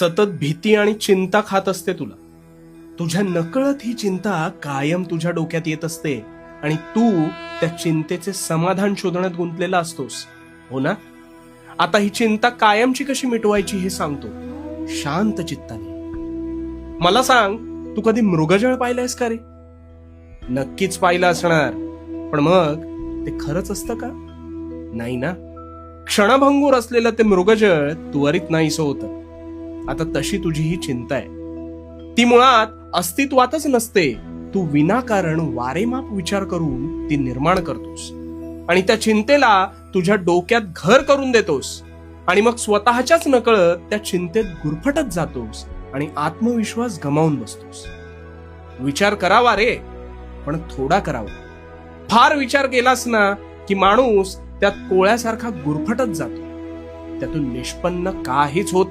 सतत भीती आणि चिंता खात असते तुला. तुझ्या नकळत ही चिंता कायम तुझ्या डोक्यात येत असते आणि तू त्या चिंतेचे समाधान शोधण्यात गुंतलेला असतोस, हो ना? आता ही चिंता कायमची कशी मिटवायची हे सांगतो, शांत चित्ताने. मला सांग, तू कधी मृगजळ पाहिलंयस का रे? नक्कीच पाहिलं असणार, पण मग ते खरंच असतं का? नाही ना. क्षणभंगूर असलेलं ते मृगजळ त्वरित नाहीसं होतं. आता तशी तुझी ही चिंता आहे. ती मुळात अस्तित्वातच नसते. तू विनाकारण वारेमाप विचार करून ती निर्माण करतोस आणि त्या चिंतेला तुझ्या डोक्यात घर करून देतोस आणि मग स्वतःच्याच नकळत त्या चिंतेत गुरफटत जातोस आणि आत्मविश्वास गमावून बसतोस. विचार करावा रे, पण थोडा करावा. फार विचार केलास ना की माणूस त्यात कोळ्यासारखा गुरफटत जातो. त्यातून निष्पन्न काहीच होत